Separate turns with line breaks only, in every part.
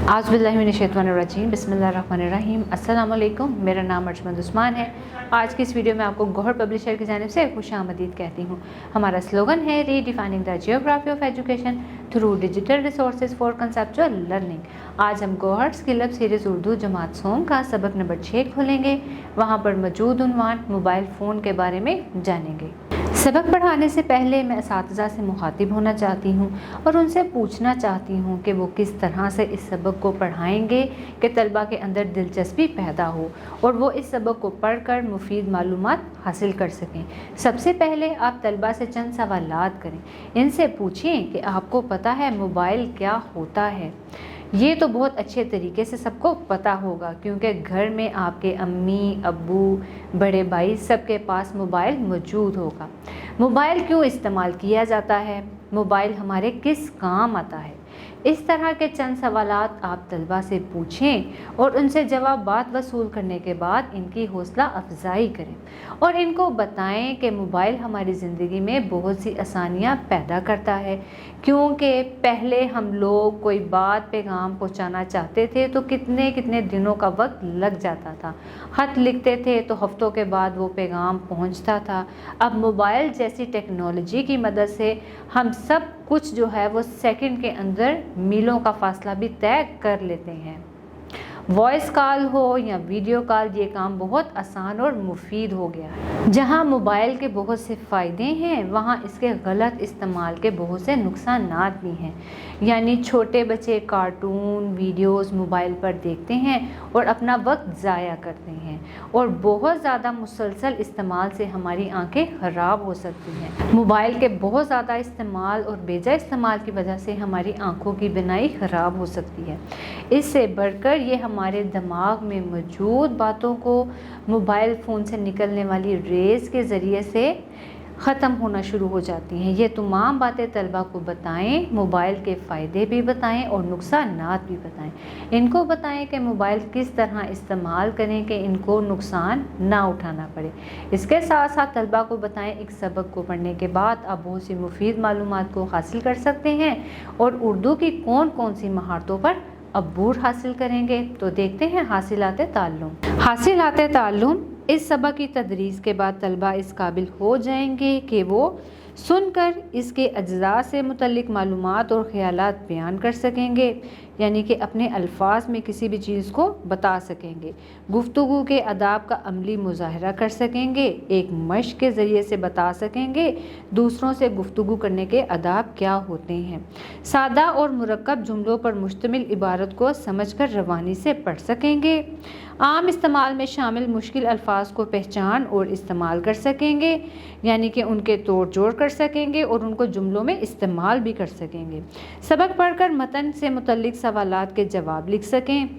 आउज़ुबिल्लाहिमिनश्शैतानिर्रजीम बिस्मिल्लाहिर्रहमानिर्रहीम। अस्सलाम वालेकुम। मेरा नाम अर्जमंद उस्मान है। आज की इस वीडियो में आपको गौहर पब्लिशर की जानिब से खुशामदीद कहती हूँ। हमारा स्लोगन है redefining the geography of education through digital resources for conceptual learning. आज हम Gauhar skill up series Urdu जमात सोम का सबक नंबर 6 खोलेंगे। वहाँ पर मौजूद उन्वान मोबाइल फ़ोन के बारे में जानेंगे। सबक पढ़ाने से पहले मैं असातिज़ा से मुखातिब होना चाहती हूँ और उनसे पूछना चाहती हूँ कि वो किस तरह से इस सबक को पढ़ाएंगे कि तलबा के अंदर दिलचस्पी पैदा हो और वो इस सबक को पढ़कर मुफीद मालूमात हासिल कर सकें। सबसे पहले आप तलबा से चंद सवालात करें। इनसे पूछें कि आपको पता है मोबाइल क्या होता है। ये तो बहुत अच्छे तरीके से सबको पता होगा क्योंकि घर में आपके अम्मी अब्बू बड़े भाई सबके पास मोबाइल मौजूद होगा। मोबाइल क्यों इस्तेमाल किया जाता है, मोबाइल हमारे किस काम आता है, इस तरह के चंद सवालात आप तलबा से पूछें और उनसे जवाबात वसूल करने के बाद इनकी हौसला अफजाई करें और इनको बताएं कि मोबाइल हमारी ज़िंदगी में बहुत सी आसानियाँ पैदा करता है। क्योंकि पहले हम लोग कोई बात पैगाम पहुँचाना चाहते थे तो कितने कितने दिनों का वक्त लग जाता था। ख़त लिखते थे तो हफ्तों के बाद वो पैगाम पहुँचता था। अब मोबाइल जैसी टेक्नोलॉजी की मदद से हम सब कुछ जो है वो सेकंड के अंदर मीलों का फासला भी तय कर लेते हैं। वॉइस कॉल हो या वीडियो कॉल, ये काम बहुत आसान और मुफीद हो गया है। जहां मोबाइल के बहुत से फ़ायदे हैं वहां इसके गलत इस्तेमाल के बहुत से नुकसानात भी हैं। यानी छोटे बच्चे कार्टून वीडियोस मोबाइल पर देखते हैं और अपना वक्त ज़ाया करते हैं और बहुत ज़्यादा मुसलसल इस्तेमाल से हमारी आंखें ख़राब हो सकती हैं। मोबाइल के बहुत ज़्यादा इस्तेमाल और बेजा इस्तेमाल की वजह से हमारी आंखों की बिनाई ख़राब हो सकती है। इससे बढ़कर ये हमारे दिमाग में मौजूद बातों को मोबाइल फ़ोन से निकलने वाली रेज़ के ज़रिए से ख़त्म होना शुरू हो जाती हैं। ये तमाम बातें तलबा को बताएं, मोबाइल के फ़ायदे भी बताएं और नुकसानात भी बताएं। इनको बताएं कि मोबाइल किस तरह इस्तेमाल करें कि इनको नुकसान ना उठाना पड़े। इसके साथ साथ तलबा को बताएं एक सबक को पढ़ने के बाद आप बहुत सी मुफीद मालूमात को हासिल कर सकते हैं और उर्दू की कौन कौन सी महारतों पर अबूर हासिल करेंगे। तो देखते हैं हासिलाते ताल्लुम। इस सबक की तदरीस के बाद तलबा इस काबिल हो जाएंगे कि वो सुनकर इसके अज्जा से मुतल्लिक मालूमात और ख़यालात बयान कर सकेंगे, यानी कि अपने अल्फाज में किसी भी चीज़ को बता सकेंगे। गुफ्तगू के अदाब का अमली मुज़ाहरा कर सकेंगे, एक मश्क के ज़रिए से बता सकेंगे दूसरों से गुफ्तगू करने के अदाब क्या होते हैं। सादा और मुरक्कब जुमलों पर मुश्तमिल इबारत को समझकर रवानी से पढ़ सकेंगे। आम इस्तेमाल में शामिल मुश्किल अल्फाज को पहचान और इस्तेमाल कर सकेंगे, यानी कि उनके तोड़ जोड़ कर सकेंगे और उनको जुमलों में इस्तेमाल भी कर सकेंगे। सबक पढ़कर मतन से मुतल्लिक सवालात के जवाब लिख सकें।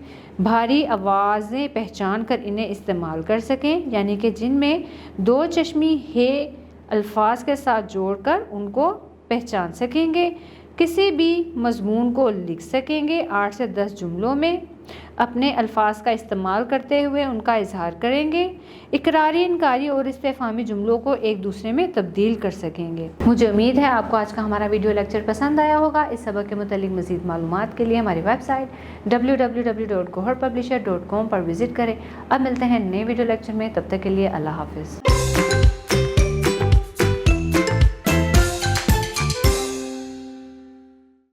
भारी आवाज़ें पहचान कर इन्हें इस्तेमाल कर सकें, यानी कि जिनमें दो चश्मी है अल्फाज के साथ जोड़कर उनको पहचान सकेंगे। किसी भी मज़मून को लिख सकेंगे। 8 से 10 जुमलों में अपने अल्फाज का इस्तेमाल करते हुए उनका इजहार करेंगे। इकरारी, इनकारी और इस्तेफामी जुमलों को एक दूसरे में तब्दील कर सकेंगे। मुझे उम्मीद है आपको आज का हमारा वीडियो लेक्चर पसंद आया होगा। इस सबक के मुतालिक मज़ीद मालूमात के लिए हमारी वेबसाइट www.goharpublisher.com पर विज़िट करें। अब मिलते हैं नए वीडियो लेक्चर में, तब तक के लिए अल्लाह हाफ़िज़।